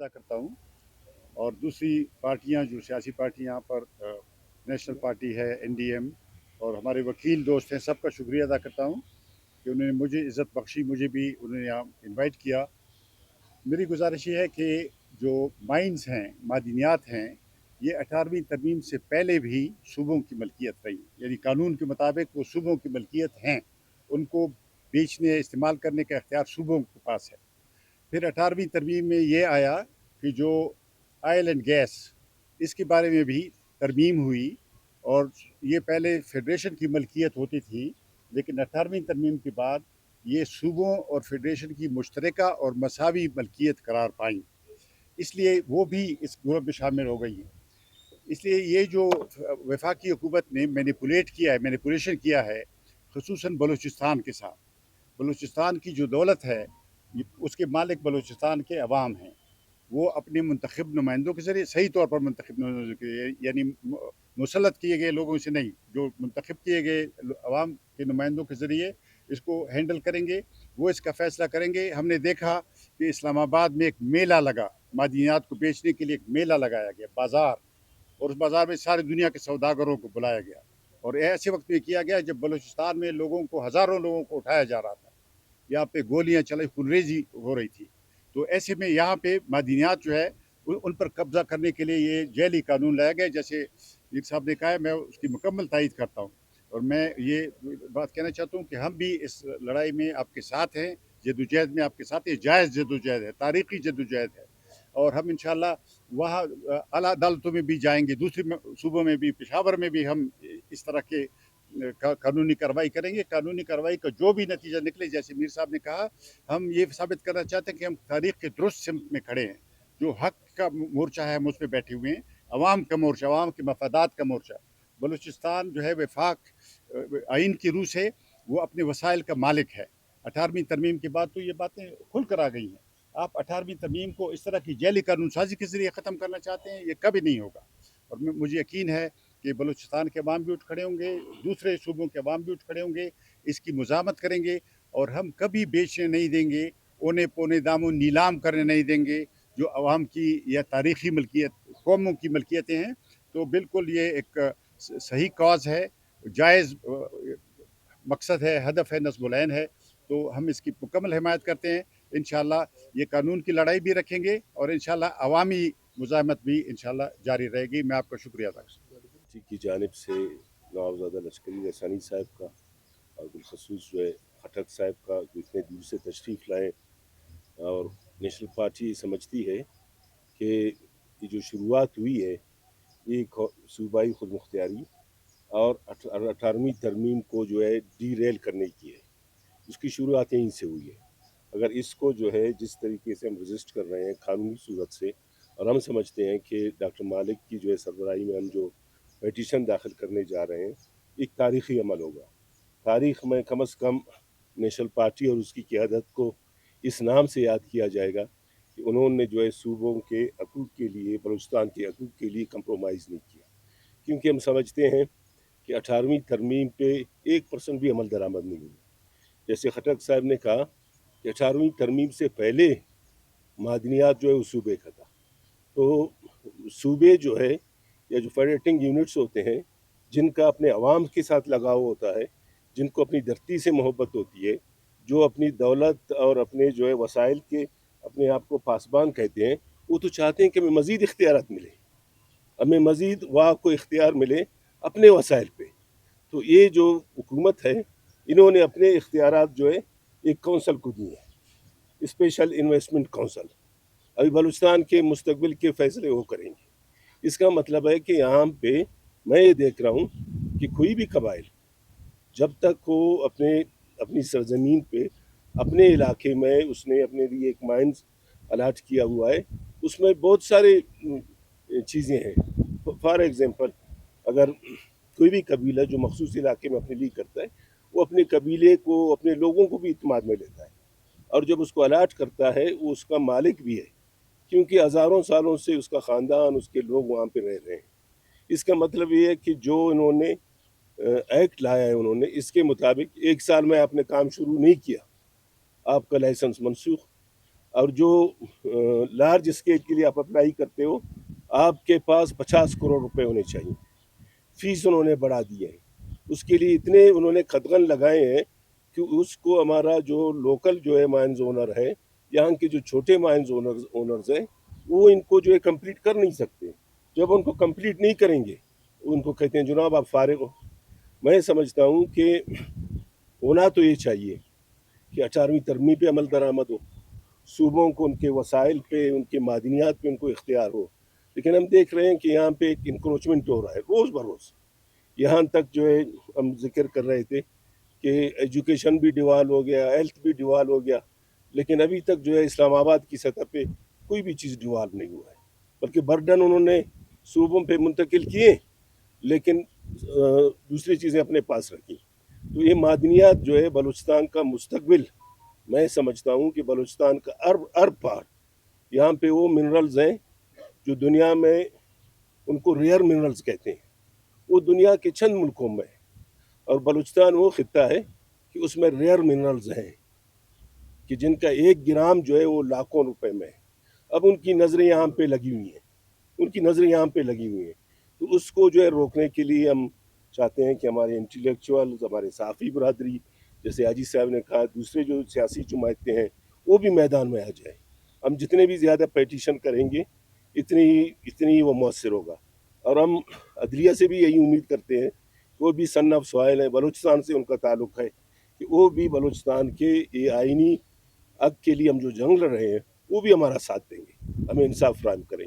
अदा करता हूँ। और दूसरी पार्टियाँ जो सियासी पार्टियाँ यहाँ पर नेशनल पार्टी है, एनडीएम, और हमारे वकील दोस्त हैं, सबका शुक्रिया अदा करता हूँ कि उन्होंने मुझे इज़्ज़त बख्शी, मुझे भी उन्होंने यहाँ इनवाइट किया। मेरी गुजारिश ये है कि जो माइंस हैं, मादनियात हैं, ये 18वीं तरमीम से पहले भी सूबों की मलकियत रही, यानी कानून के मुताबिक वो सूबों की मलकियत हैं। उनको बेचने, इस्तेमाल करने का इख्तियार सूबों के पास है। फिर 18वीं तरमीम में ये आया कि जो ऑयल एंड गैस, इसके बारे में भी तरमीम हुई, और ये पहले फेडरेशन की मलकियत होती थी, लेकिन 18वीं तरमीम के बाद ये सूबों और फेडरेशन की मुश्तरका और मसावी मलकियत करार पाई, इसलिए वो भी इस ग्रुप में शामिल हो गई हैं। इसलिए ये जो वफाकी हुकूमत ने मैनिपुलेशन किया है, खसूसन बलूचिस्तान के साथ, बलूचिस्तान की जो दौलत है उसके मालिक बलूचिस्तान के अवाम हैं। वो अपने मुंतखब नुमाइंदों के ज़रिए, सही तौर पर मुंतखब नुमाइंदों के, यानी मुसल्लत किए गए लोगों से नहीं, जो मुंतखब किए गए अवाम के नुमाइंदों के ज़रिए इसको हैंडल करेंगे, वो इसका फ़ैसला करेंगे। हमने देखा कि इस्लामाबाद में एक मेला लगा, मादनियात को बेचने के लिए एक मेला लगाया गया, बाज़ार, और उस बाज़ार में सारी दुनिया के सौदागरों को बुलाया गया, और ऐसे वक्त में किया गया जब बलूचिस्तान में लोगों को, हज़ारों लोगों को उठाया जा रहा था, यहाँ पे गोलियां चलाई, खूनरेजी हो रही थी। तो ऐसे में यहाँ पे मादनियात जो है उन पर कब्जा करने के लिए ये जैली कानून लाया गया। जैसे मीर साहब ने कहा है, मैं उसकी मुकम्मल तायद करता हूँ, और मैं ये बात कहना चाहता हूँ कि हम भी इस लड़ाई में आपके साथ हैं, जद्दोजहद में आपके साथ हैं। जायज़ जद्दोजहद है, तारीख़ी जद्दोजहद है, और हम इंशाअल्लाह वहाँ आला अदालतों में भी जाएंगे, दूसरे सूबों में भी, पेशावर में भी हम इस तरह के कानूनी कार्रवाई करेंगे। कानूनी कार्रवाई का जो भी नतीजा निकले, जैसे मीर साहब ने कहा, हम ये साबित करना चाहते हैं कि हम तारीख के दुरुस्त सिमत में खड़े हैं। जो हक का मोर्चा है हम उस पर बैठे हुए हैं, अवाम का मोर्चा, अवाम के मफादात का मोर्चा। बलूचिस्तान जो है वफाक आइन की रूह से वो अपने वसाइल का मालिक है। 18वीं तरमीम के बाद तो ये बातें खुल कर आ गई हैं। आप 18वीं तरमीम को इस तरह की जैली कानून साजी के ज़रिए ख़त्म करना चाहते हैं, ये कभी नहीं होगा। और मुझे यकीन है कि बलूचिस्तान के अवाम भी उठ खड़े होंगे, दूसरे सूबों के अवाम भी उठ खड़े होंगे, इसकी मुज़ामत करेंगे, और हम कभी बेचने नहीं देंगे, औने पौने दामों नीलाम करने नहीं देंगे जो अवाम की या तारीख़ी मलकियत, कौमों की मलकियतें हैं। तो बिल्कुल ये एक सही कॉज़ है, जायज़ मकसद है, हदफ है, नस्ब ऐन है, तो हम इसकी मुकम्मल हिमायत करते हैं। इंशाअल्लाह ये कानून की लड़ाई भी रखेंगे, और इंशाअल्लाह अवामी मुज़ाहमत भी इंशाअल्लाह जारी रहेगी। मैं आपका शुक्रिया अदा करता हूँ। पार्टी की जानिब से नवाबज़ादा लश्करी रसानी साहब का और बिलखसूस जो है खटक साहब का, जो इतने दूर से तशरीफ़ लाए, और नेशनल पार्टी समझती है कि ये जो शुरुआत हुई है ये सूबाई खुद मुख्तियारी और 18वीं तरमीम को जो है डीरेल करने की है, उसकी शुरुआत यहीं से हुई है। अगर इसको जो है जिस तरीके से हम रजिस्ट कर रहे हैं कानूनी सूरत से, और हम समझते हैं कि डॉक्टर मालिक की जो है सरबराही में हम जो पिटीशन दाखिल करने जा रहे हैं, एक तारीख़ी अमल होगा। तारीख़ में कम अज़ कम नेशनल पार्टी और उसकी क़यादत को इस नाम से याद किया जाएगा कि उन्होंने जो है सूबों के हकूक़ के लिए, बलूचिस्तान के हकूक़ के लिए कंप्रोमाइज़ नहीं किया। क्योंकि हम समझते हैं कि 18वीं तरमीम पे 1% भी अमल दरामद नहीं हुई। जैसे खटक साहब ने कहा कि 18वीं तरमीम से पहले मादनियात जो है उस सूबे का था, तो सूबे जो है या जो फेडरेटिंग यूनिट्स होते हैं, जिनका अपने अवाम के साथ लगाव होता है, जिनको अपनी धरती से मोहब्बत होती है, जो अपनी दौलत और अपने जो है वसाइल के अपने आप को पासबान कहते हैं, वो तो चाहते हैं कि हमें मज़ीद इख्तियारात मिले, हमें मज़ीद वाह को इख्तियार मिले अपने वसाइल पे। तो ये जो हुकूमत है, इन्होंने अपने इख्तियारात जो है एक कौंसल को दिए हैं, स्पेशल इन्वेस्टमेंट कौंसल। अभी बलूचिस्तान के मुस्तकबिल के फ़ैसले वो करेंगे। इसका मतलब है कि यहाँ पे मैं ये देख रहा हूँ कि कोई भी कबाइल जब तक वो अपनी सरजमीन पे, अपने इलाके में उसने अपने लिए एक माइंस अलाट किया हुआ है, उसमें बहुत सारे चीज़ें हैं। फॉर एग्ज़ाम्पल, अगर कोई भी कबीला जो मखसूस इलाके में अपने लिए करता है, वो अपने कबीले को, अपने लोगों को भी इत्मीनान में लेता है, और जब उसको अलाट करता है वो उसका मालिक भी है, क्योंकि हज़ारों सालों से उसका ख़ानदान, उसके लोग वहाँ पे रह रहे हैं। इसका मतलब ये है कि जो इन्होंने एक्ट लाया है उन्होंने, इसके मुताबिक 1 साल में आपने काम शुरू नहीं किया, आपका लाइसेंस मनसूख। اور جو لارج اسکیل کے لیے آپ اپلائی کرتے ہو آپ کے پاس 50 کروڑ روپے ہونے چاہیے. فیس انہوں نے بڑھا دی ہے. اس کے لیے اتنے انہوں نے قدغن لگائے ہیں کہ اس کو ہمارا جو لوکل جو ہے مائنز اونر ہے, یہاں کے جو چھوٹے مائنز اونرز ہیں, وہ ان کو جو ہے کمپلیٹ کر نہیں سکتے. جب ان کو کمپلیٹ نہیں کریں گے ان کو کہتے ہیں جناب آپ فارغ ہو. میں سمجھتا ہوں کہ ہونا تو یہ چاہیے کہ 18ویں ترمیم پہ عمل درآمد ہو, صوبوں کو ان کے وسائل پہ, ان کے معدنیات پہ ان کو اختیار ہو. لیکن ہم دیکھ رہے ہیں کہ یہاں پہ ایک انکروچمنٹ ہو رہا ہے روز بروز. یہاں تک جو ہے ہم ذکر کر رہے تھے کہ ایجوکیشن بھی ڈیوال ہو گیا, ہیلتھ بھی ڈیوال ہو گیا, لیکن ابھی تک جو ہے اسلام آباد کی سطح پہ کوئی بھی چیز ڈیوال نہیں ہوا ہے, بلکہ برڈن انہوں نے صوبوں پہ منتقل کیے لیکن دوسری چیزیں اپنے پاس رکھی. تو یہ معدنیات جو ہے بلوچستان کا مستقبل, میں سمجھتا ہوں کہ بلوچستان کا ارب پار یہاں پہ وہ منرلز ہیں جو دنیا میں ان کو ریئر منرلز کہتے ہیں, وہ دنیا کے چند ملکوں میں ہے, اور بلوچستان وہ خطہ ہے کہ اس میں ریئر منرلز ہیں کہ جن کا 1 گرام جو ہے وہ لاکھوں روپے میں ہے. اب ان کی نظریں یہاں پہ لگی ہوئی ہیں, ان کی نظریں یہاں پہ لگی ہوئی ہیں. تو اس کو جو ہے روکنے کے لیے ہم چاہتے ہیں کہ ہمارے انٹلیکچوئل, ہمارے صحافی برادری, جیسے حاجی صاحب نے کہا, دوسرے جو سیاسی جماعتیں ہیں وہ بھی میدان میں آ جائیں. ہم جتنے بھی زیادہ پیٹیشن کریں گے اتنی ہی وہ مؤثر ہوگا. اور ہم عدلیہ سے بھی یہی امید کرتے ہیں کہ وہ بھی سن آف سوائل ہے, بلوچستان سے ان کا تعلق ہے, کہ وہ بھی بلوچستان کے یہ آئینی حق کے لیے ہم جو جنگ لڑ رہے ہیں وہ بھی ہمارا ساتھ دیں گے, ہمیں انصاف فراہم کریں.